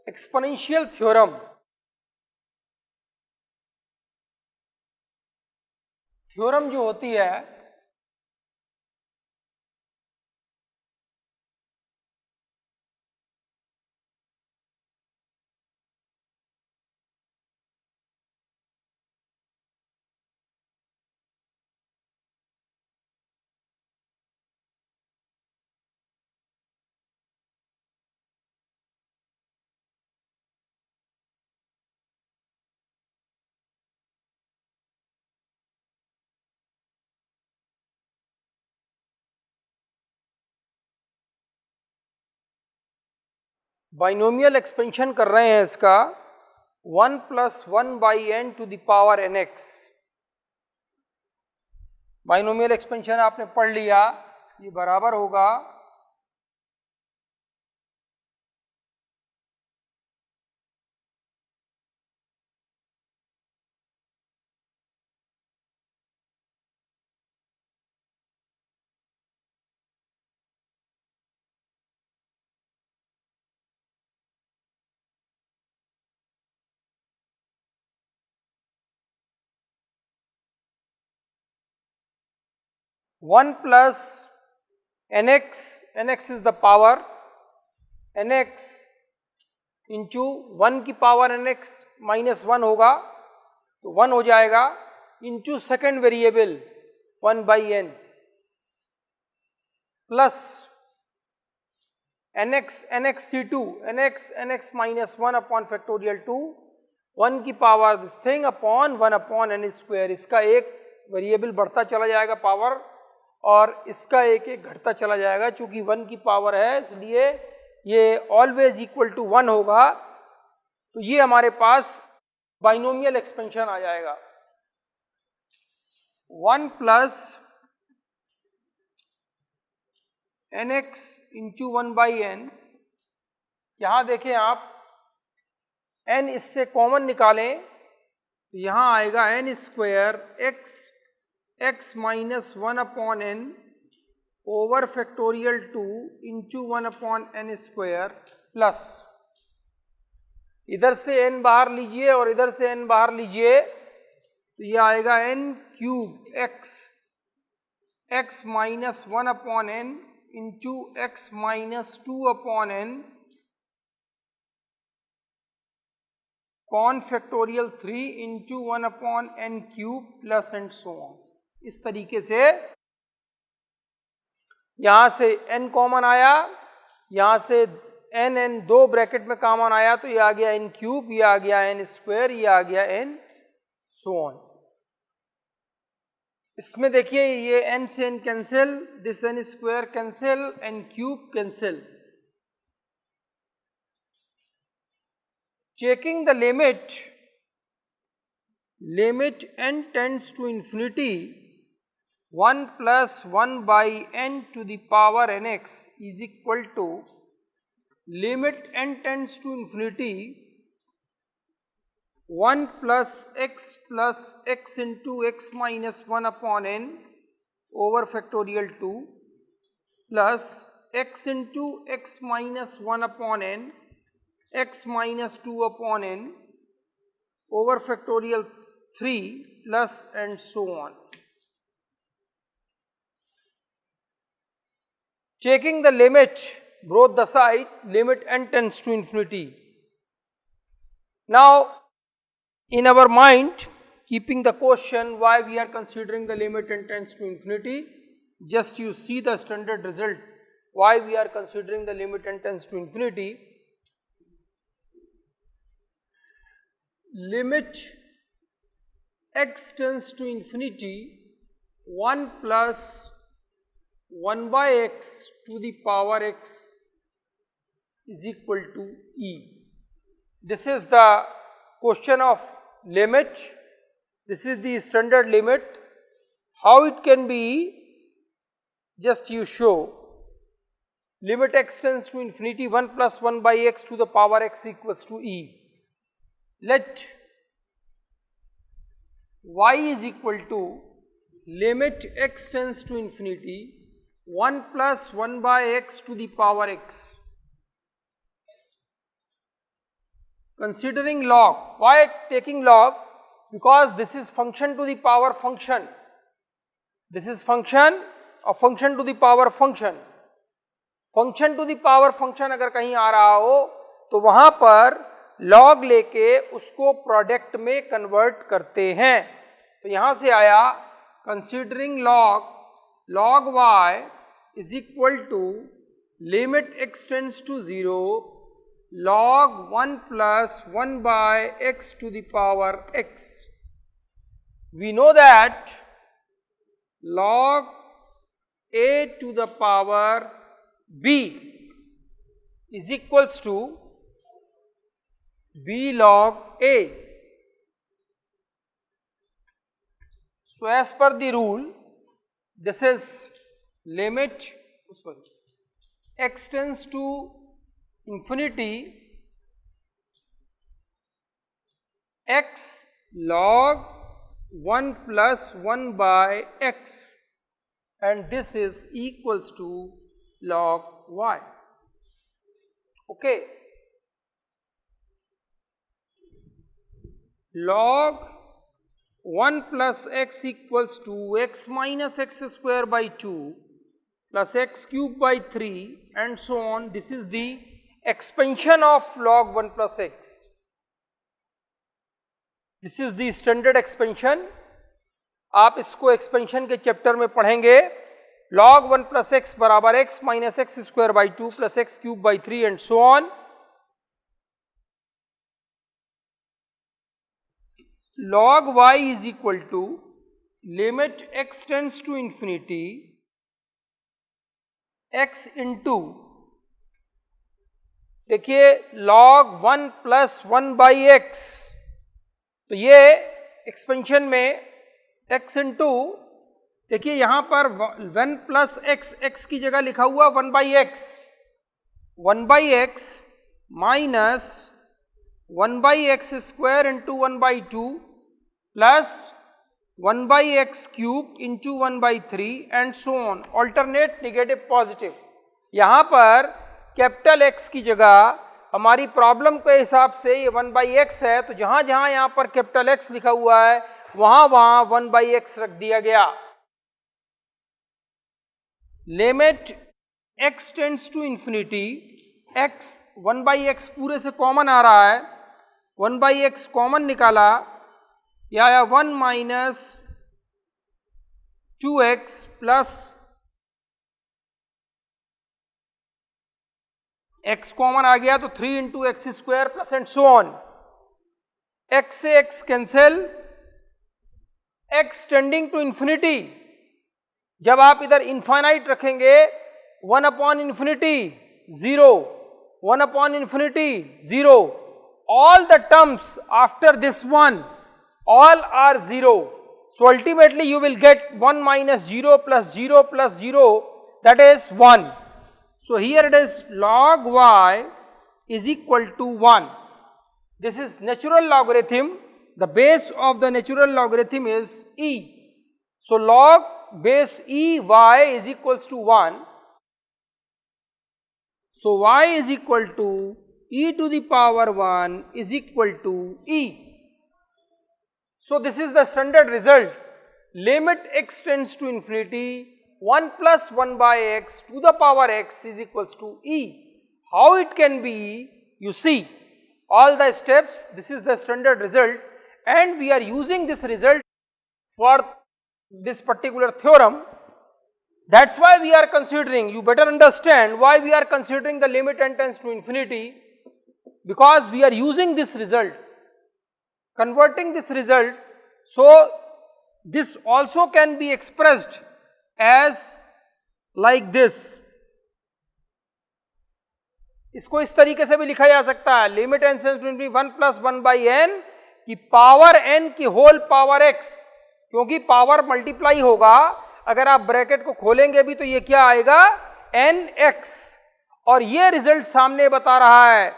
Exponential theorem जो होती है बाइनोमियल एक्सपेंशन कर रहे हैं इसका 1 + 1/n⁴ nx। बाइनोमियल एक्सपेंशन आपने पढ़ लिया, ये बराबर होगा 1 + nx, nx is the power, nx into 1 की पावर nx -1 होगा तो 1 हो जाएगा, into second variable 1/n plus nx c2 nx -1 upon factorial 2 1 की power this thing upon 1/n²। इसका एक वेरिएबल बढ़ता चला जाएगा पावर और इसका एक घटता चला जाएगा, चूंकि 1 की पावर है इसलिए ये ऑलवेज इक्वल टू 1 होगा। तो ये हमारे पास बाइनोमियल एक्सपेंशन आ जाएगा 1 + nx इंटू 1/n। यहां देखें आप n इससे कॉमन निकालें तो यहां आएगा n² x -1/n over factorial 2 into 1/n² plus इधर से n बाहर लीजिए और इधर से n बाहर लीजिए तो ये आएगा n³ x -1/n into x -2/n upon factorial 3 into 1/n³ plus and so on. इस तरीके से यहां से n कॉमन आया, यहां से n दो ब्रैकेट में कॉमन आया तो ये आ गया n³, ये आ गया n², ये आ गया n सो ऑन। इसमें देखिए ये n से n cancel, this n² cancel, n³ cancel. Checking the limit n tends to infinity 1 + 1/n⁴ nx is equal to limit n tends to infinity 1 + x into x -1/n over factorial 2 plus x into x -1/n x -2/n over factorial 3 plus and so on. Checking the limit both the side, limit n tends to infinity. Now in our mind, keeping the question why we are considering the limit n tends to infinity, just you see the standard result why we are considering the limit n tends to infinity. Limit x tends to infinity 1 + 1/x⁴x is equal to e. This is the question of limit. This is the standard limit. How it can be? Just you show. Limit x tends to infinity 1 + 1/x⁴x equals to e. Let y is equal to limit x tends to infinity 1 + 1/x⁴x considering log. Why taking log? Because this is function to the power function. This is function of function to the power function. Function to the power function अगर कहीं आ रहा हो तो वहां पर log लेके उसको product में कन्वर्ट करते हैं. तो यहां से आया considering log y is equal to limit x tends to 0 log 1 plus 1 by x to the power x. We know that log a to the power b is equals to b log a. So as per the rule, this is limit x tends to infinity x log 1 plus 1 by x, and this is equals to log y. Okay. Log 1 plus x equals to x minus x square by 2 plus x cube by 3 and so on. This is the expansion of log 1 plus x. This is the standard expansion. आप इसको expansion के chapter में पढ़ेंगे. log 1 plus x बराबर x minus x square by 2 plus x cube by 3 and so on. Log y is equal to limit x tends to infinity x into, देखिए log 1 plus 1 by x, तो ये expansion में x into, देखिए यहां पर 1 plus x की जगह लिखा हुआ 1 by x minus 1 by x square into 1 by 2 plus 1 by x cube into 1 by 3 and so on. Alternate negative positive. यहां पर कैपिटल X की जगह हमारी प्रॉब्लम के हिसाब से ये 1 बाई एक्स है, तो जहां जहां यहां पर कैपिटल X लिखा हुआ है वहां वहां 1 बाई एक्स रख दिया गया. Limit x tends to infinity x, 1 by x पूरे से कॉमन आ रहा है, 1 बाई एक्स कॉमन निकाला, या 1 minus 2x plus x common आ गया तो 3 into x square plus and so on. x से x cancel, x tending to infinity. जब आप इधर इनफाइनाइट रखेंगे 1 upon infinity 0, 1 upon infinity 0, all the terms after this one all are 0. So ultimately you will get 1 minus 0 plus 0 plus 0, that is 1. So here it is log y is equal to 1. This is natural logarithm. The base of the natural logarithm is e. So log base e y is equals to 1. So y is equal to e to the power 1 is equal to e. So this is the standard result. Limit x tends to infinity 1 plus 1 by x to the power x is equals to e. How it can be? You see all the steps. This is the standard result and we are using this result for this particular theorem. That's why we are considering, you better understand why we are considering the limit n tends to infinity, because we are using this result, converting this result. So this also can be expressed as like this. इसको इस तरीके से भी लिखा जा सकता है, limit n tends to infinity 1 plus 1 by n की पावर n की होल पावर x, क्योंकि पावर मल्टीप्लाई होगा. अगर आप ब्रैकेट को खोलेंगे भी तो ये क्या आएगा nx, और ये रिजल्ट सामने बता रहा है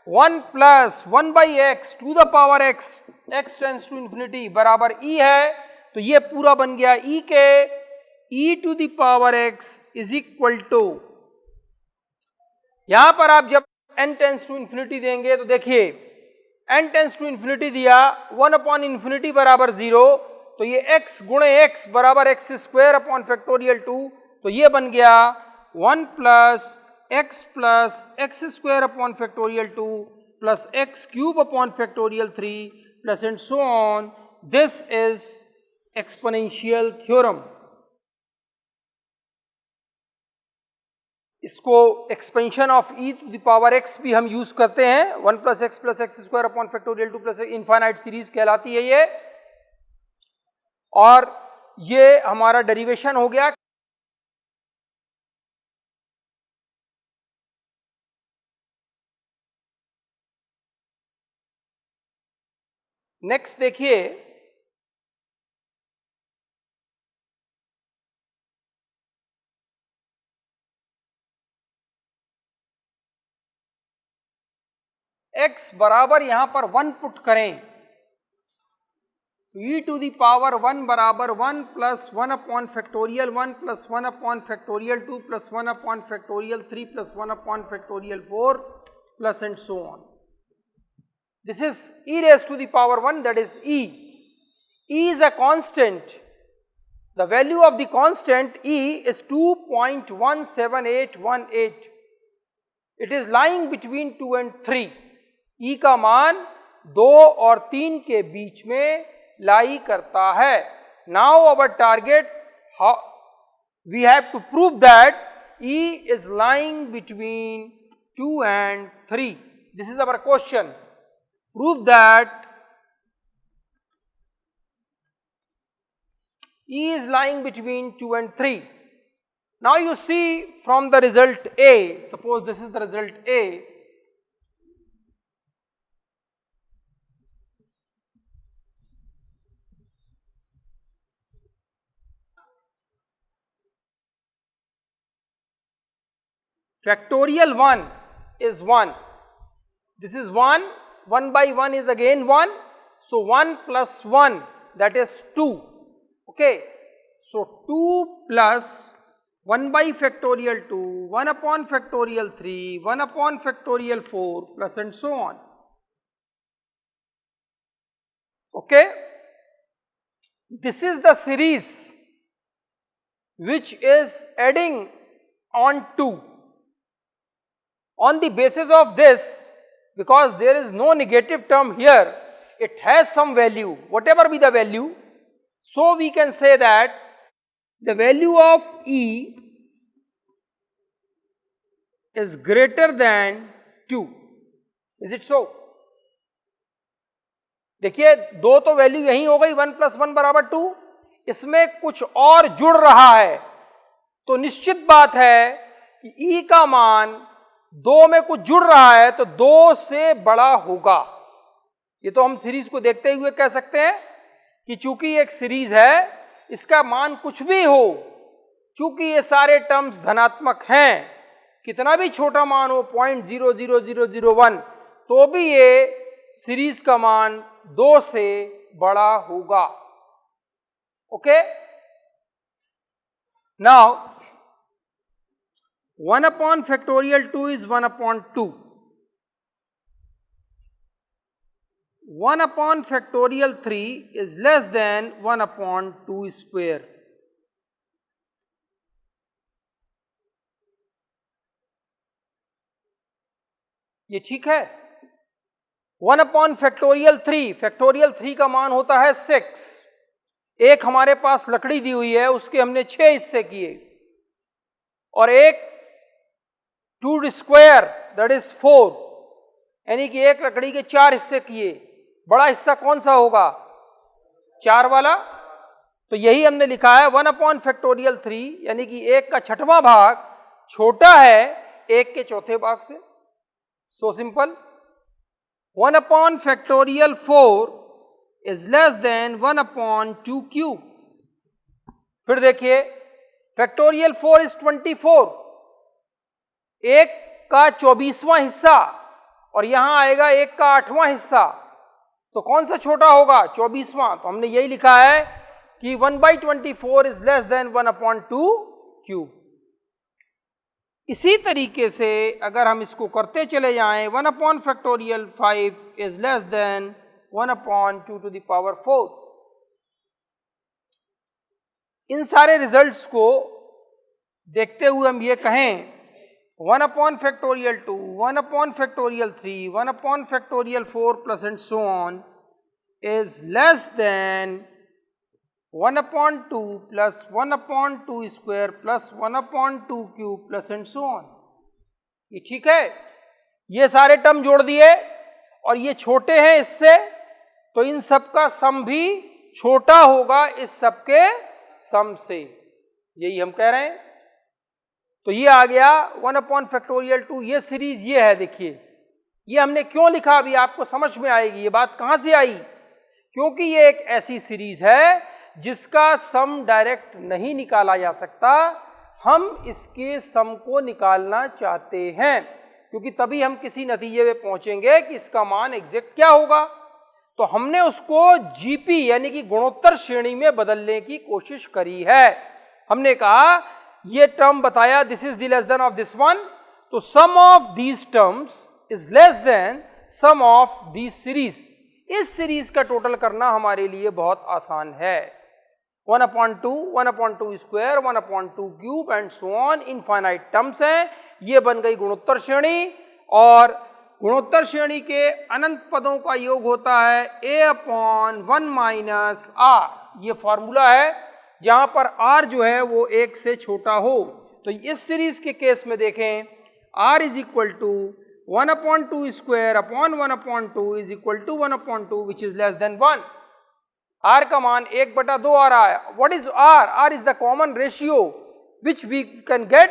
1 plus 1 by x to the power x, x tends to infinity बराबर e है. तो ये पूरा बन गया e के e to the power x is equal to, यहां पर आप जब n टेंड्स टू इंफिनिटी देंगे तो देखिए n टेंस टू इन्फिनिटी दिया, 1 अपॉन इन्फिनिटी बराबर 0, तो ये x गुणे x बराबर x स्क्वायर अपॉन फैक्टोरियल 2, तो ये बन गया 1 plus x square upon factorial 2 plus x cube upon factorial 3 plus and so on. This is exponential theorem. इसको expansion of e to the power x भी हम use करते हैं. 1 plus x square upon factorial 2 plus infinite series कहलाती है ये, और ये हमारा डेरिवेशन हो गया. नेक्स्ट देखिए, x बराबर यहां पर 1 पुट करें, तो e टू दी पावर 1 बराबर 1 plus 1 upon factorial 1 plus 1 upon factorial 2 plus 1 upon factorial 3 plus 1 upon factorial 4 plus and so on. This is e raised to the power 1, that is e. E is a constant. The value of the constant e is 2.17818. It is lying between 2 and 3. e का मान 2 और 3 के बीच में लाई करता है. Now our target, we have to prove that e is lying between 2 and 3. This is our question. Prove that e is lying between 2 and 3. Now you see from the result A, suppose this is the result A. Factorial 1 is 1. This is 1. 1 by 1 is again 1. So 1 plus 1, that is 2. Okay. So 2 plus 1 by factorial 2, 1 upon factorial 3, 1 upon factorial 4 plus and so on. Okay. This is the series which is adding on 2. On the basis of this, because there is no negative term here, it has some value, whatever be the value. So we can say that the value of e is greater than 2. Is it so? देखिए, दो तो value यही हो गई, 1 plus 1 बराबर 2. इसमें कुछ और जुड़ रहा है, तो निश्चित बात है कि e का मान 2 में कुछ जुड़ रहा है तो 2 से बड़ा होगा. ये तो हम सीरीज को देखते हुए कह सकते हैं कि चूंकि एक सीरीज है, इसका मान कुछ भी हो, चूंकि ये सारे टर्म्स धनात्मक हैं, कितना भी छोटा मान हो 0.00001, तो भी ये सीरीज का मान 2 से बड़ा होगा. Okay. Now 1 upon factorial 2 is 1 upon 2. 1 upon factorial 3 is less than 1 upon 2 square. ये ठीक है. 1 upon factorial 3, factorial 3 का मान होता है 6. एक हमारे पास लकड़ी दी हुई है, उसके हमने 6 हिस्से किए, और एक 2 स्क्वायर दैट इज 4, यानी कि एक लकड़ी के 4 हिस्से किए. बड़ा हिस्सा कौन सा होगा? 4 वाला. तो यही हमने लिखा है 1 अपॉन फैक्टोरियल 3, यानी कि 1 का 6वां भाग छोटा है 1 के 4थे भाग से. So simple. 1 upon factorial 4 is less than 1 upon 2 cube. फिर देखिए, फैक्टोरियल 4 इज 24, 1 का 24वां हिस्सा, और यहां आएगा 1 का 8वां हिस्सा, तो कौन सा छोटा होगा? 24वां. तो हमने यही लिखा है कि 1/24 is less than 1 upon 2 cube. इसी तरीके से अगर हम इसको करते चले जाएं 1 upon factorial 5 is less than 1 upon 2 to the power 4। इन सारे रिजल्ट्स को देखते हुए हम ये कहें 1 upon factorial 2, 1 upon factorial 3, 1 upon factorial 4 plus and so on is less than 1 upon 2 plus 1 upon 2 square plus 1 upon 2 cube plus and so on। ये ठीक है, ये सारे टर्म जोड़ दिए और ये छोटे हैं इससे, तो इन सब का सम भी छोटा होगा इस सब के सम से, यही हम कह रहे हैं। तो ये आ गया 1 अपॉन फैक्टोरियल 2, ये सीरीज ये है। देखिए ये हमने क्यों लिखा, अभी आपको समझ में आएगी ये बात कहाँ से आई। क्योंकि ये एक ऐसी सीरीज है जिसका सम डायरेक्ट नहीं निकाला जा सकता, हम इसके सम को निकालना चाहते हैं, क्योंकि तभी हम किसी नतीजे पे पहुंचेंगे कि इसका मान एग्जैक्ट क्या होगा। तो हमने उसको जीपी यानी कि गुणोत्तर श्रेणी में बदलने की कोशिश करी है। हमने कहा ये टर्म बताया this is the less than of this one, तो sum of these terms is less than sum of these series. इस सीरीज का टोटल करना हमारे लिए बहुत आसान है। 1 upon 2, 1 upon 2 square, 1 upon 2 cube and so on, infinite terms हैं। ये बन गई गुणोत्तर श्रेणी, और गुणोत्तर श्रेणी के अनंत पदों का योग होता है a अपॉन 1 माइनस r। ये फॉर्मूला है जहां पर r जो है वो 1 से छोटा हो। तो इस सीरीज के केस में देखें r is equal to 1 upon 2 square upon 1 upon 2 is equal to 1 upon 2 which is less than 1। r का मान 1/2 आ रहा है। What is r? r is the common ratio which we can get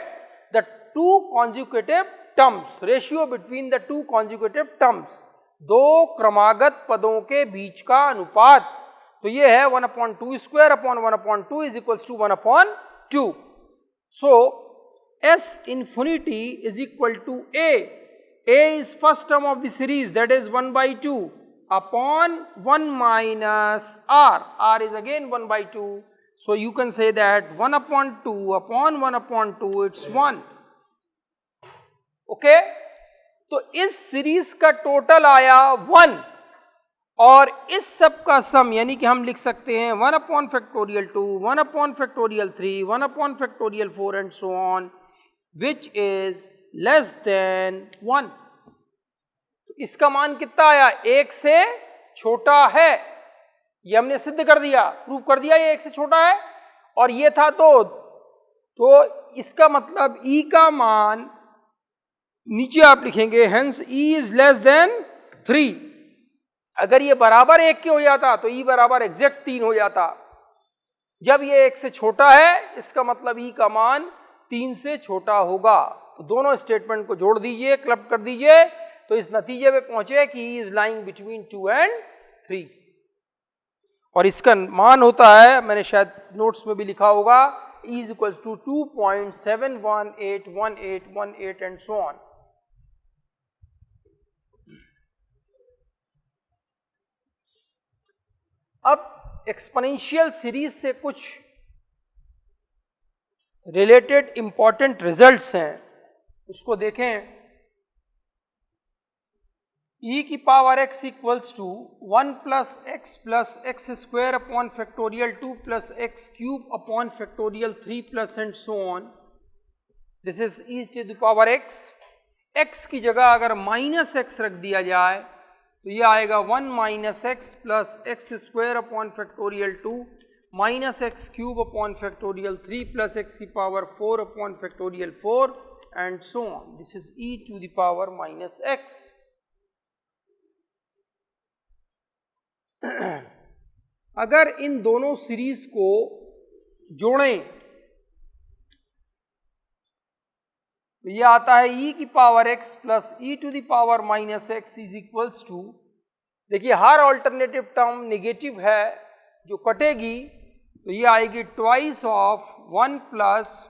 the two consecutive terms, ratio between the two consecutive terms, दो क्रमागत पदों के बीच का अनुपात। तो ये है 1 upon 2 square upon 1 upon 2 is equals to 1 upon 2। So s infinity is equal to a is first term of the series, that is 1/2 upon 1 minus r is again 1/2, so you can say that 1 upon 2 upon 1 upon 2 it's 1। Okay, तो इस सीरीज का total आया 1, और इस सब का सम यानी कि हम लिख सकते हैं 1 upon factorial 2, 1 upon factorial 3, 1 upon factorial 4 and so on which is less than 1। इसका मान कितना आया, 1 से छोटा है। ये हमने सिद्ध कर दिया, प्रूव कर दिया ये 1 से छोटा है, और ये था तो इसका मतलब E का मान नीचे आप लिखेंगे hence E is less then 3। अगर ये बराबर 1 के हो जाता तो E बराबर एग्जैक्ट 3 हो जाता। जब ये 1 से छोटा है इसका मतलब E का मान 3 से छोटा होगा। तो दोनों स्टेटमेंट को जोड़ दीजिए, क्लब कर दीजिए, तो इस नतीजे पे पहुंचे कि E is lying between 2 and 3, और इसका मान होता है, मैंने शायद नोट्स में भी लिखा होगा, E is equal to 2.7181818 and so on. अब एक्सपोनेंशियल सीरीज से कुछ रिलेटेड इंपॉर्टेंट रिजल्ट्स हैं, उसको देखें। e की power x equals to 1 plus x square upon factorial 2 plus x cube upon factorial 3 plus and so on, this is e to the power x। x की जगह अगर minus x रख दिया जाए तो ये आएगा 1 minus x plus x square upon factorial 2 minus x cube upon factorial 3 plus x की power 4 upon factorial 4 and so on, this is e to the power minus x। अगर इन दोनों सीरीज को जोड़ें तो ये आता है e की power x plus e to the power minus x is equals to, देखिए हर ऑल्टरनेटिव टर्म निगेटिव है जो कटेगी, तो ये आएगी twice of 1 plus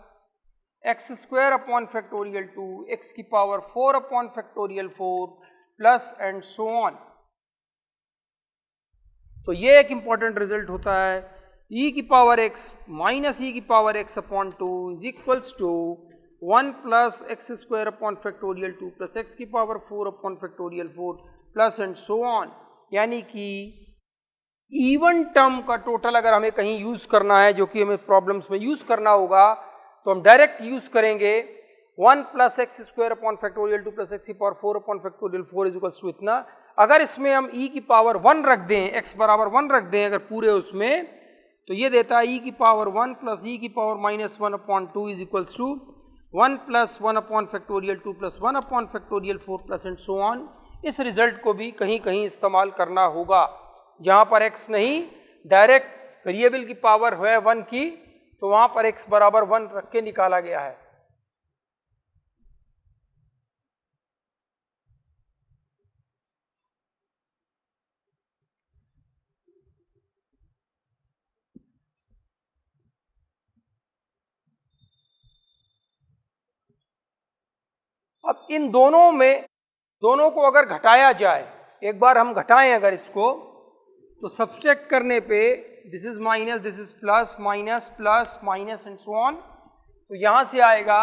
x square upon factorial 2 x की power 4 upon factorial 4 plus and so on. तो ये एक इंपॉर्टेंट रिजल्ट होता है, e की पावर x माइनस e की power x upon 2 is equals to 1 plus x square upon factorial 2 plus x की power 4 upon factorial 4 plus and so on. यानी कि इवन टर्म का टोटल अगर हमें कहीं यूज करना है, जो कि हमें प्रॉब्लम्स में यूज करना होगा, तो हम डायरेक्ट यूज करेंगे 1 plus x square upon factorial 2 plus x की power 4 upon factorial 4 is equals to इतना। अगर इसमें हम e की पावर 1 रख दें, x बराबर 1 रख दें अगर पूरे उसमें, तो ये देता है e की पावर 1 प्लस e की power minus 1 upon 2 is equals to 1 plus 1 upon factorial 2 plus 1 upon factorial 4 plus and so on. इस रिजल्ट को भी कहीं कहीं इस्तेमाल करना होगा, जहाँ पर x नहीं, डायरेक्ट वेरिएबल की पावर है 1 की, तो वहाँ पर x बराबर 1 रख के निकाला गया है। अब इन दोनों को अगर घटाया जाए, एक बार हम घटाएं अगर इसको, तो सब्सट्रैक्ट करने पे this is minus, this is plus, minus plus minus and so on. तो यहां से आएगा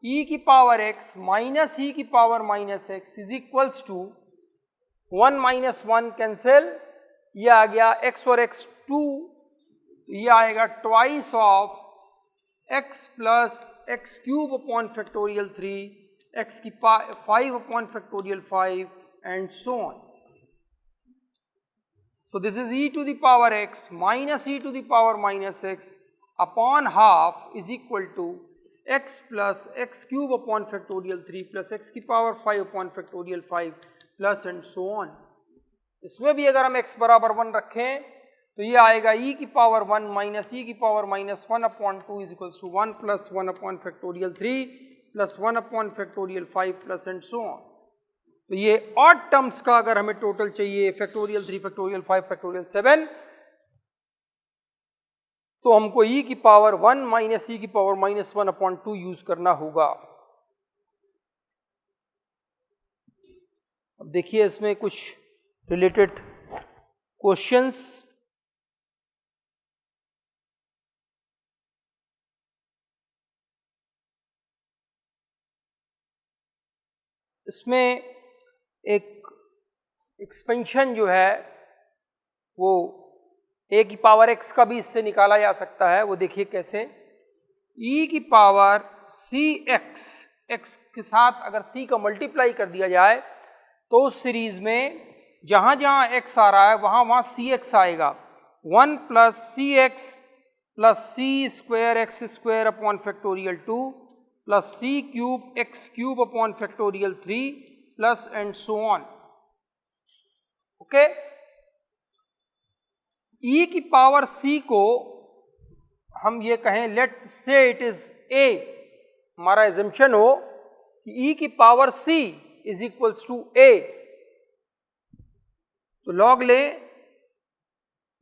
e की पावर x माइनस e की power minus x is equals to 1 minus 1 cancel, ये आ गया x और x 2, ये आएगा twice of x plus x cube upon factorial 3, x की 5 upon factorial 5 and so on. So this is e to the power x minus e to the power minus x upon half is equal to x plus x cube upon factorial 3 plus x की power 5 upon factorial 5 plus and so on. इसमें भी अगर हम x बराबर 1 रखें, तो ये आएगा e की पावर 1 माइनस e की power minus 1 upon 2 is equals to 1 plus 1 upon factorial 3 plus 1 upon factorial 5 plus and so on. तो ये ऑड टर्म्स का अगर हमें टोटल चाहिए, फैक्टोरियल 3 फैक्टोरियल 5 फैक्टोरियल 7, तो हमको e की पावर 1 माइनस e की पावर माइनस 1 अपॉन 2 यूज करना होगा। अब देखिए इसमें कुछ रिलेटेड क्वेश्चंस। इसमें एक एक्सपेंशन जो है वो a की पावर x का भी इससे निकाला जा सकता है। वो देखिए कैसे, e की पावर cx, x के साथ अगर c का मल्टीप्लाई कर दिया जाए, तो उस सीरीज में जहाँ जहाँ x आ रहा है वहाँ वहाँ cx आएगा। 1 plus c x plus c square x square upon factorial 2 plus c cube x cube upon factorial 3 plus and so on. Okay, e की पावर c को हम ये कहें, let say it is a, हमारा assumption हो कि e की power c is equals to a, तो लॉग ले,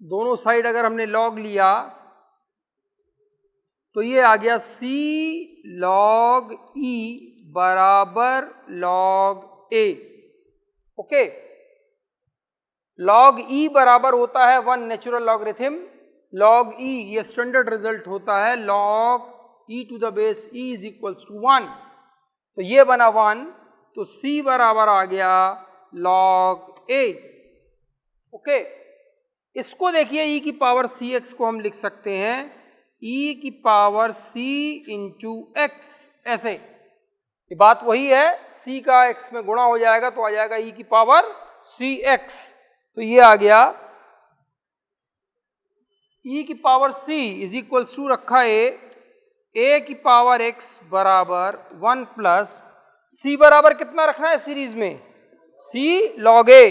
दोनों साइड अगर हमने लॉग लिया तो ये आ गया c log e बराबर log a। Okay, log e बराबर होता है 1 नेचुरल लॉगरिथम, log e ये स्टैंडर्ड रिजल्ट होता है log e to the base e is equals to 1। तो ये बना 1, तो c बराबर आ गया log a। ओके, इसको देखिए e की पावर cx को हम लिख सकते हैं e की पावर c इंटू एक्स, ऐसे। ये बात वही है, c का x में गुणा हो जाएगा तो आ जाएगा e की पावर cx। तो ये आ गया e की power c is equals to रखा है a की पावर x बराबर 1 प्लस c बराबर कितना रखना है सीरीज में, c log a।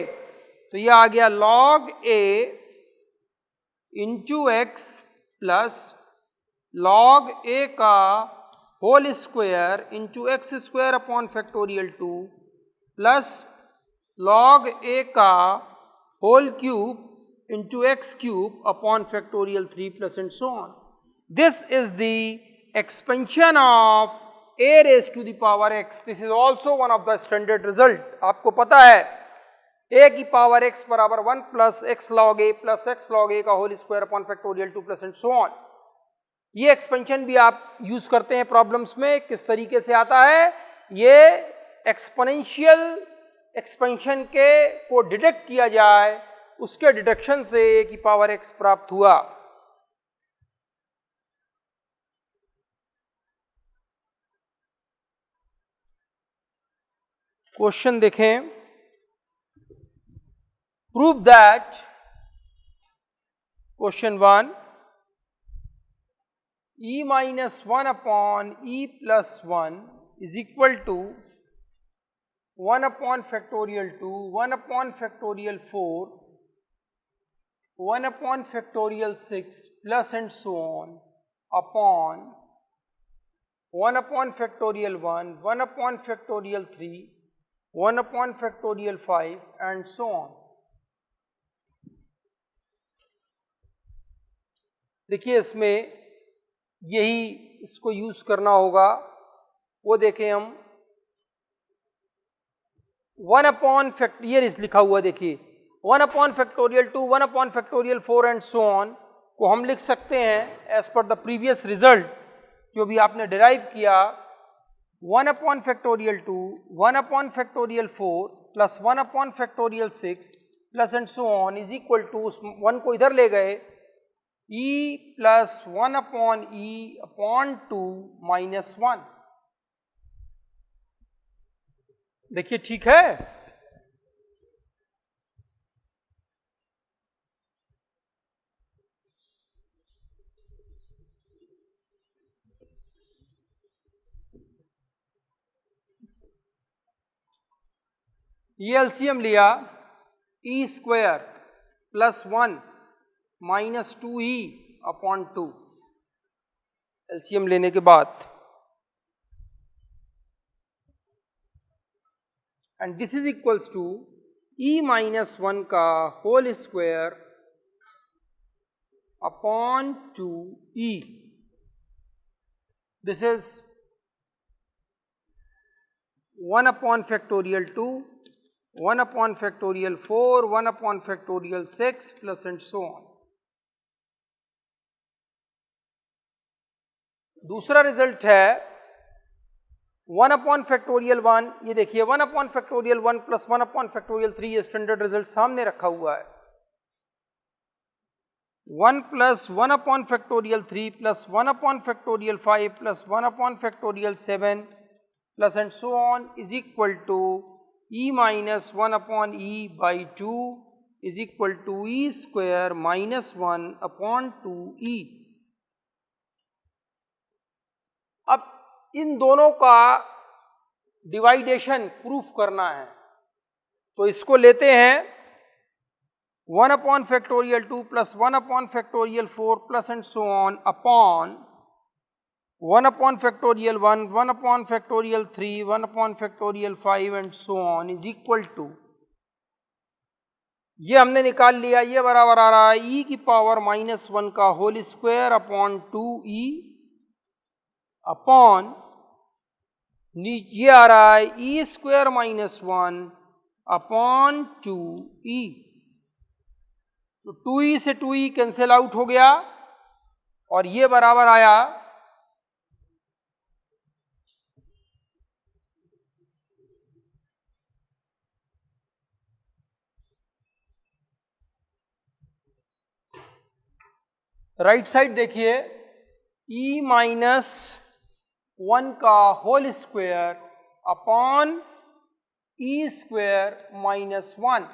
तो ये आ गया log a into x plus log a का whole square into x square upon factorial 2 plus log a का whole cube into x cube upon factorial 3 plus and so on. This is the expansion of a raised to the power x. This is also one of the standard result. आपको पता है a की power x बराबर 1 plus x log a plus x log a का whole square upon factorial 2 plus and so on. ये expansion भी आप use करते हैं प्रॉब्लम्स में। किस तरीके से आता है? ये एक्सपोनेंशियल एक्सपेंशन के को डिटेक्ट किया जाए, उसके डिटेक्शन से a की पावर x प्राप्त हुआ। क्वेश्चन देखें, prove that, question 1, e minus 1 upon e plus 1 is equal to 1 upon factorial 2, 1 upon factorial 4, 1 upon factorial 6 plus and so on upon 1 upon factorial 1, 1 upon factorial 3, 1 upon factorial 5 and so on। देखिए इसमें यही इसको use करना होगा। वो देखें हम 1 upon factorial लिखा हुआ, देखिए 1 upon factorial 2, 1 upon factorial 4 and so on को हम लिख सकते हैं as per the previous result जो भी आपने डिराइव किया। 1 upon factorial 2, 1 upon factorial 4 plus 1 upon factorial 6 plus and so on is equal to, उस 1 को इधर ले गए, e plus 1 upon e upon 2 minus 1। देखिए ठीक है। ये एलसीएम लिया, e square plus 1 minus 2e upon 2, LCM लेने के बाद, and this is equals to e minus 1 का whole square upon 2e। This is 1 upon factorial 2, 1 upon factorial 4, 1 upon factorial 6 plus and so on। दूसरा result है 1 upon factorial 1, ये देखिए 1 upon factorial 1 plus 1 upon factorial 3, ये standard result सामने रखा हुआ है। 1 plus 1 upon factorial 3 plus 1 upon factorial 5 plus 1 upon factorial 7 plus and so on is equal to e minus 1 upon e by 2 is equal to e square minus 1 upon 2e। अब इन दोनों का डिवाइडेशन proof करना है, तो इसको लेते हैं 1 upon factorial 2 plus 1 upon factorial 4 plus and so on upon 1 upon factorial 1, 1 upon factorial 3, 1 upon factorial 5 and so on is equal to, ये हमने निकाल लिया, ये बराबर आ रहा है e की पावर माइनस 1 का whole square upon 2e upon, ये आ रहा है e square minus 1 upon 2e। तो 2e से 2e कैंसिल आउट हो गया और ये बराबर आया राइट साइड देखिए e माइनस 1 का whole square upon e square minus 1,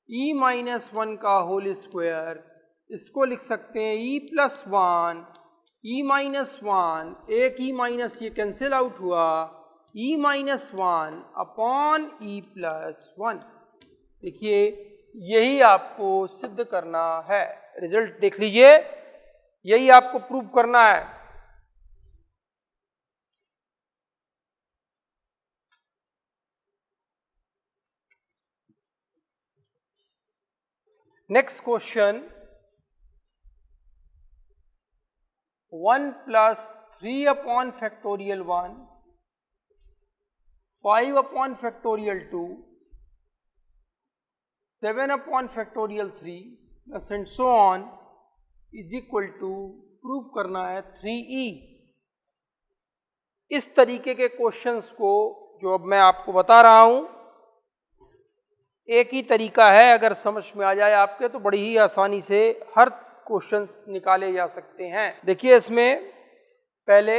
e minus 1 का होल स्क्वायर, इसको लिख सकते हैं e प्लस 1, e माइनस 1, एक e माइनस ये कैंसिल आउट हुआ, e minus 1 upon e plus 1। देखिए यही आपको सिद्ध करना है, रिजल्ट देख लीजिए, यही आपको प्रूफ करना है। Next question, 1 plus 3 upon factorial 1, 5 upon factorial 2, 7 upon factorial 3 plus and so on is equal to prove करना है 3e। इस तरीके के क्वेश्चंस को जो अब मैं आपको बता रहा हूं, एक ही तरीका है, अगर समझ में आ जाए आपके तो बड़ी ही आसानी से हर क्वेश्चंस निकाले जा सकते हैं। देखिए इसमें पहले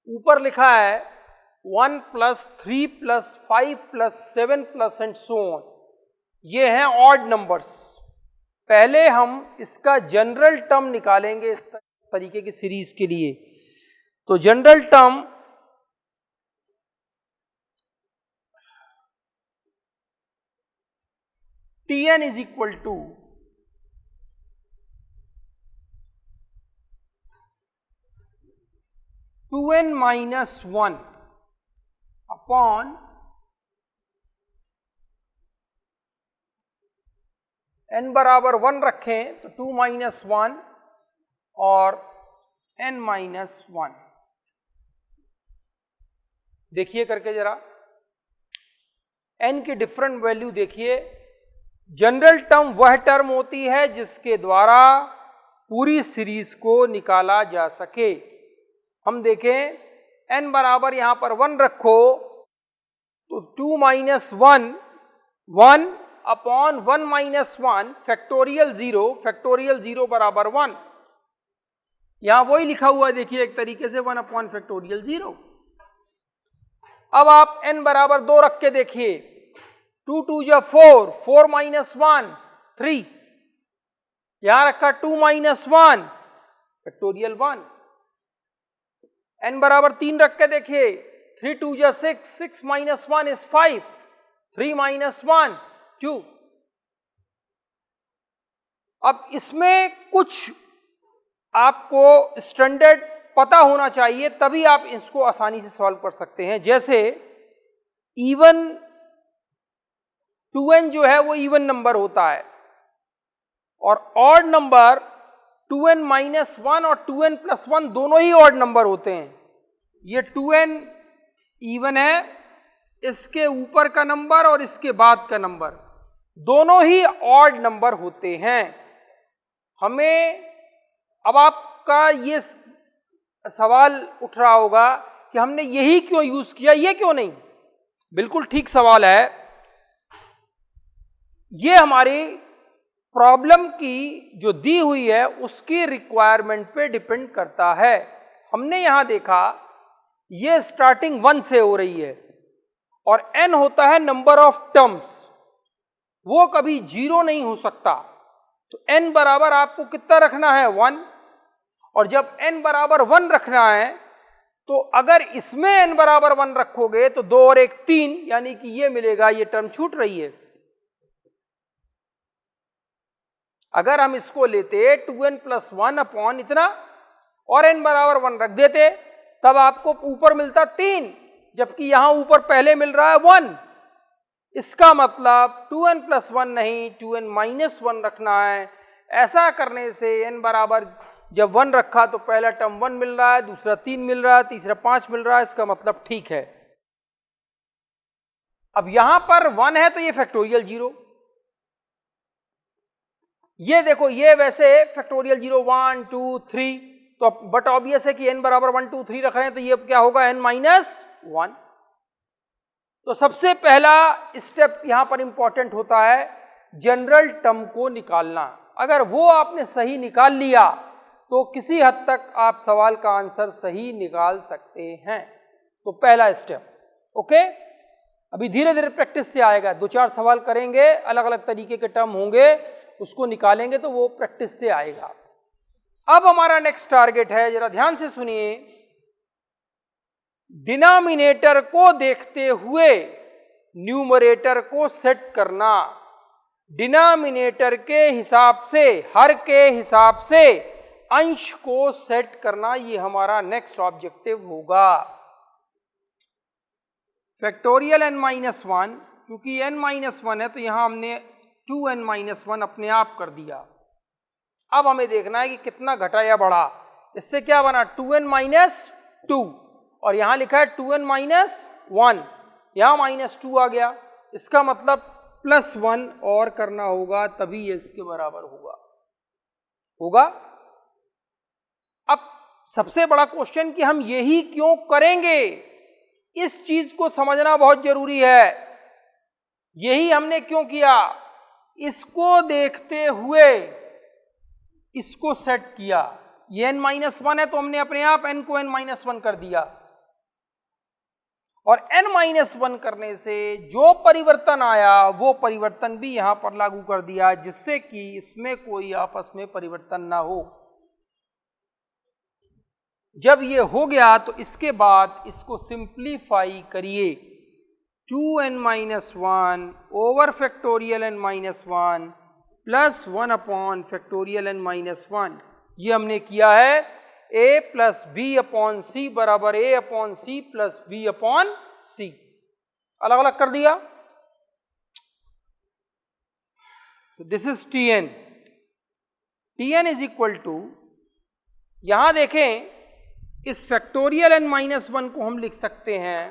ऊपर लिखा है 1 + 3 + 5 + 7 + एंड सो ऑन, ये हैं ऑड नंबर्स। पहले हम इसका जनरल टर्म निकालेंगे इस तरीके की सीरीज के लिए। तो general term Tn is equal to 2n - 1 upon n बराबर 1 रखें तो 2 - 1 और n - 1। देखिए करके जरा n की डिफरेंट वैल्यू देखिए। जनरल टर्म वह टर्म होती है जिसके द्वारा पूरी सीरीज को निकाला जा सके। हम देखें n बराबर यहां पर 1 रखो तो 2 - 1 1 अपॉन 1 - 1 फैक्टोरियल 0 बराबर 1। यहां वही लिखा हुआ है देखिए एक तरीके से 1 अपॉन फैक्टोरियल 0। अब आप n बराबर 2 रख के देखिए, 2 × 2 = 4, 4 - 1 3, यहां रखा 2 - 1 फैक्टोरियल 1। n बराबर 3 रख के देखिए, 3 × 2 = 6, 6 - 1 is 5, 3 - 1 2। अब इसमें कुछ आपको स्टैंडर्ड पता होना चाहिए, तभी आप इसको आसानी से सॉल्व कर सकते हैं। जैसे इवन 2n जो है वो इवन नंबर होता है और ऑड नंबर 2n - 1 और 2n + 1 दोनों ही ऑड नंबर होते हैं। ये 2n इवन है, इसके ऊपर का नंबर और इसके बाद का नंबर दोनों ही ऑड नंबर होते हैं। हमें अब आपका ये सवाल उठ रहा होगा कि हमने यही क्यों यूज किया, ये क्यों नहीं। बिल्कुल ठीक सवाल है। ये हमारी प्रॉब्लम की जो दी हुई है उसकी रिक्वायरमेंट पे डिपेंड करता है। हमने यहां देखा ये स्टार्टिंग 1 से हो रही है और n होता है नंबर ऑफ टर्म्स, वो कभी 0 नहीं हो सकता। तो n बराबर आपको कितना रखना है 1, और जब n बराबर 1 रखना है तो अगर इसमें n बराबर 1 रखोगे तो 2 और 1 3, यानी कि ये मिलेगा, ये टर्म छूट रही है। अगर हम इसको लेते 2n + 1 अपॉन इतना और n बराबर 1 रख देते तब आपको ऊपर मिलता 3, जबकि यहां ऊपर पहले मिल रहा है 1। इसका मतलब 2n + 1 नहीं 2n - 1 रखना है। ऐसा करने से n बराबर जब 1 रखा तो पहला टर्म 1 मिल रहा है, दूसरा 3 मिल रहा है, तीसरा 5 मिल रहा है, इसका मतलब ठीक है। अब यहां पर 1 है तो ये फैक्टोरियल 0, ये देखो ये वैसे फैक्टोरियल 0 1 2 3, तो बट ऑब्वियस है कि n बराबर 1 2 3 रख रहे हैं तो ये क्या होगा n - 1। तो सबसे पहला स्टेप यहां पर इंपॉर्टेंट होता है जनरल टर्म को निकालना। अगर वो आपने सही निकाल लिया तो किसी हद तक आप सवाल का आंसर सही निकाल सकते हैं। तो पहला स्टेप, ओके। अभी धीरे धीरे प्रैक्टिस से आएगा, 2-4 सवाल करेंगे, अलग अलग तरीके के टर्म होंगे, उसको निकालेंगे तो वो प्रैक्टिस से आएगा। अब हमारा नेक्स्ट टारगेट है, जरा ध्यान से सुनिए, डिनोमिनेटर को देखते हुए न्यूमरेटर को सेट करना। डिनोमिनेटर के हिसाब से, हर के हिसाब से अंश को सेट करना, ये हमारा नेक्स्ट ऑब्जेक्टिव होगा। फैक्टोरियल n - 1, क्योंकि n - 1 है तो यहां हमने 2n - 1 अपने आप कर दिया। अब हमें देखना है कि कितना घटा या बढ़ा। इससे क्या बना 2n - 2, और यहां लिखा है 2n - 1, यहां -2 आ गया। इसका मतलब +1 और करना होगा, तभी ये इसके बराबर होगा। अब सबसे बड़ा क्वेश्चन कि हम यही क्यों करेंगे, इस चीज को समझना बहुत जरूरी है। यही हमने क्यों किया, इसको देखते हुए इसको सेट किया। ये n-1 है तो हमने अपने आप n को n-1 कर दिया, और n-1 करने से जो परिवर्तन आया वो परिवर्तन भी यहां पर लागू कर दिया, जिससे कि इसमें कोई आपस में परिवर्तन ना हो। जब ये हो गया तो इसके बाद इसको सिंप्लीफाई करिए। 2n-1 over factorial n-1 plus 1 upon factorial n-1, ये हमने किया है a plus B upon C बराबर a upon C plus B upon C, अलग अलग कर दिया। This is Tn। Tn is equal to, यहां देखें इस फैक्टोरियल n-1 को हम लिख सकते हैं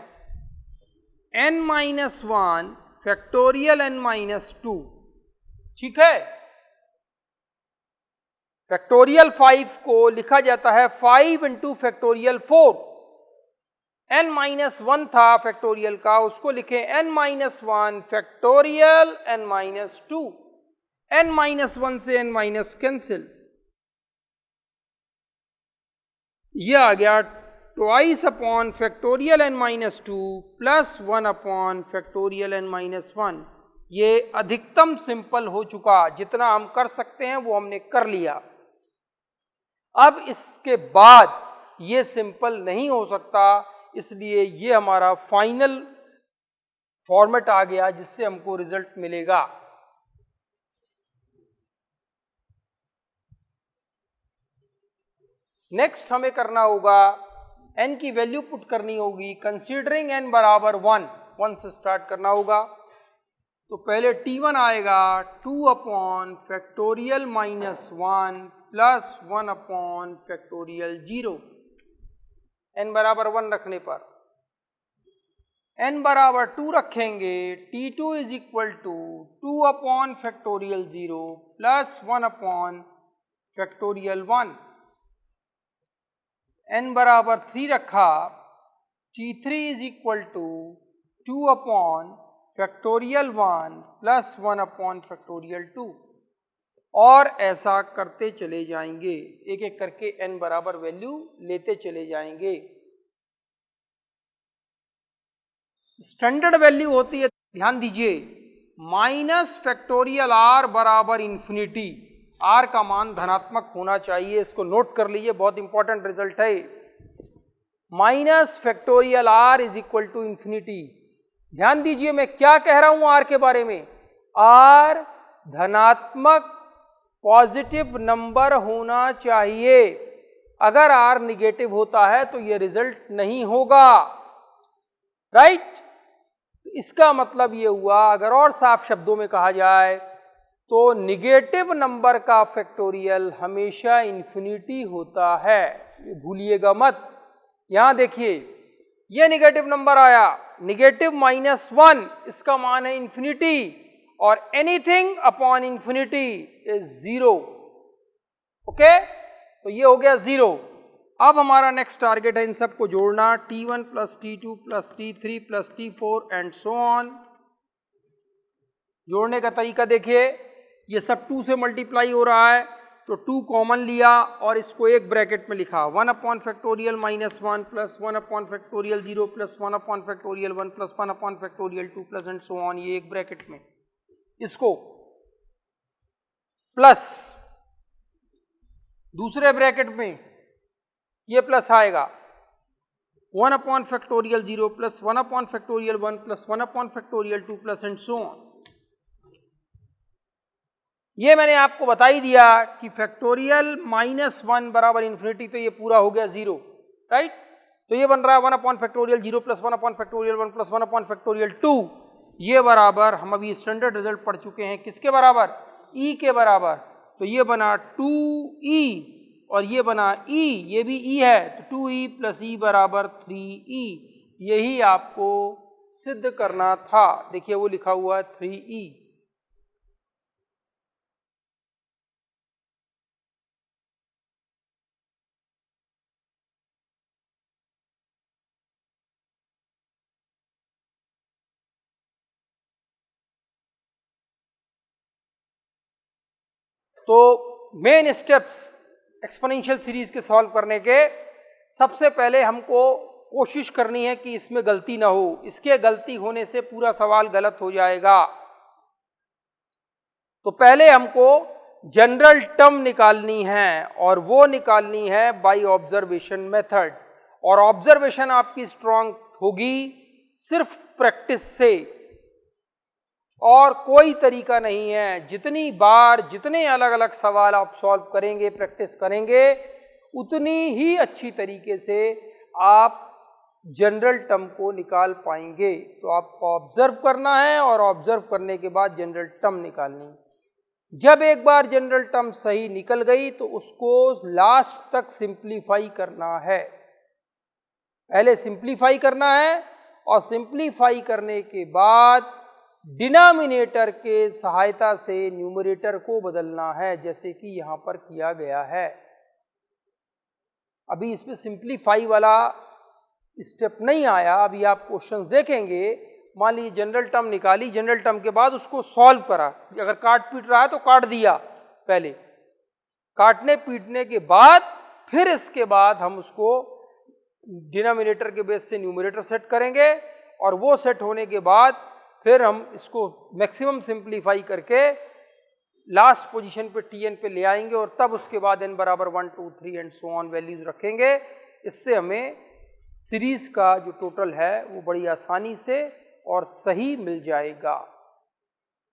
n-1 फैक्टोरियल n-2, ठीक है। फैक्टोरियल 5 को लिखा जाता है 5 इंटू फैक्टोरियल 4। n-1 था फैक्टोरियल का, उसको लिखें n-1 फैक्टोरियल n-2। n-1 से n- कैंसिल, ये आ गया twice upon factorial n-2 plus 1 upon factorial n-1। ये अधिकतम सिंपल हो चुका, जितना हम कर सकते हैं वो हमने कर लिया। अब इसके बाद ये सिंपल नहीं हो सकता, इसलिए ये हमारा फाइनल फॉर्मेट आ गया जिससे हमको रिजल्ट मिलेगा। नेक्स्ट हमें करना होगा, n की वैल्यू पुट करनी होगी, कंसीडरिंग n बराबर 1 से स्टार्ट करना होगा। तो पहले T1 आएगा 2 upon factorial -1 plus 1 upon factorial 0, n बराबर 1 रखने पर। n बराबर 2 रखेंगे, T2 is equal to 2 upon factorial 0 plus 1 upon factorial 1। n बराबर 3 रखा, T3 is equal to 2 upon factorial 1 plus 1 upon factorial 2, और ऐसा करते चले जाएंगे, एक एक करके n बराबर वैल्यू लेते चले जाएंगे। स्टैंडर्ड वैल्यू होती है, ध्यान दीजिए, माइनस फैक्टोरियल r बराबर इंफिनिटी। r का मान धनात्मक होना चाहिए, इसको नोट कर लीजिए, बहुत इंपॉर्टेंट रिजल्ट है। Minus factorial r is equal to infinity. ध्यान दीजिए मैं क्या कह रहा हूं r के बारे में, r धनात्मक पॉजिटिव नंबर होना चाहिए। अगर r निगेटिव होता है तो यह रिजल्ट नहीं होगा, राइट। इसका मतलब यह हुआ, अगर और साफ शब्दों में कहा जाए तो निगेटिव नंबर का फैक्टोरियल हमेशा इंफिनिटी होता है, ये भूलिएगा मत। यहां देखिए, ये नेगेटिव नंबर आया, नेगेटिव -1, इसका मान है इंफिनिटी, और anything upon infinity is 0। Okay, तो ये हो गया 0। अब हमारा नेक्स्ट टारगेट है इन सबको जोड़ना, T1 plus T2 plus T3 plus T4 and so on. जोड़ने का तरीका देखिए, ये सब 2 से मल्टीप्लाई हो रहा है, तो 2 कॉमन लिया और इसको एक ब्रैकेट में लिखा, 1 upon factorial -1 plus 1 upon factorial 0 plus 1 upon factorial 1 plus 1 upon factorial 2 plus and so on, ये एक ब्रैकेट में। इसको प्लस दूसरे ब्रैकेट में ये प्लस आएगा, 1 upon factorial 0 plus 1 upon factorial 1 plus 1 upon factorial 2 plus and so on. ये मैंने आपको बता ही दिया कि फैक्टोरियल -1 बराबर इंफिनिटी, तो ये पूरा हो गया 0, राइट। तो ये बन रहा है 1 upon factorial 0 plus 1 upon factorial 1 plus 1 upon factorial 2, ये बराबर, हम अभी स्टैंडर्ड रिजल्ट पढ़ चुके हैं, किसके बराबर, e के बराबर। तो ये बना 2e और ये बना e, ये भी e है, तो 2e प्लस e बराबर 3e। यही आपको सिद्ध करना था। देखिए वो लिखा हुआ है 3E। तो मेन स्टेप्स एक्सपोनेंशियल सीरीज के सॉल्व करने के, सबसे पहले हमको कोशिश करनी है कि इसमें गलती ना हो, इसके गलती होने से पूरा सवाल गलत हो जाएगा। तो पहले हमको जनरल टर्म निकालनी है और वो निकालनी है बाय ऑब्जर्वेशन मेथड। और ऑब्जर्वेशन आपकी स्ट्रांग होगी सिर्फ प्रैक्टिस से, और कोई तरीका नहीं है। जितनी बार जितने अलग अलग सवाल आप सॉल्व करेंगे, प्रैक्टिस करेंगे, उतनी ही अच्छी तरीके से आप जनरल टर्म को निकाल पाएंगे। तो आपको ऑब्जर्व करना है और ऑब्जर्व करने के बाद जनरल टर्म निकालनी। जब एक बार जनरल टर्म सही निकल गई तो उसको लास्ट तक सिंप्लीफाई करना है। पहले सिंप्लीफाई करना है और सिंप्लीफाई करने के बाद डिनोमिनेटर के सहायता से न्यूमरेटर को बदलना है, जैसे कि यहां पर किया गया है। अभी इसमें सिंप्लीफाई वाला स्टेप नहीं आया, अभी आप क्वेश्चंस देखेंगे। मान लीजिए जनरल टर्म निकाली, जनरल टर्म के बाद उसको सॉल्व करा। अगर काट पीट रहा है तो काट दिया, पहले काटने पीटने के बाद फिर इसके बाद हम उसको डिनोमिनेटर के बेस से न्यूमरेटर सेट करेंगे, और वो सेट होने के बाद फिर हम इसको मैक्सिमम सिंप्लीफाई करके लास्ट पोजीशन पे Tn पे ले आएंगे, और तब उसके बाद n बराबर 1 2 3 एंड सो ऑन वैल्यूज रखेंगे। इससे हमें सीरीज का जो टोटल है वो बड़ी आसानी से और सही मिल जाएगा।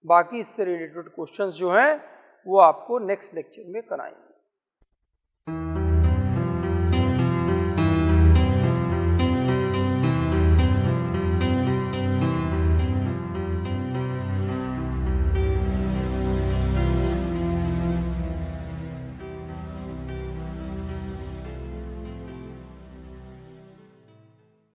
बाकी इससे रिलेटेड क्वेश्चंस जो हैं वो आपको नेक्स्ट लेक्चर में कराएंगे।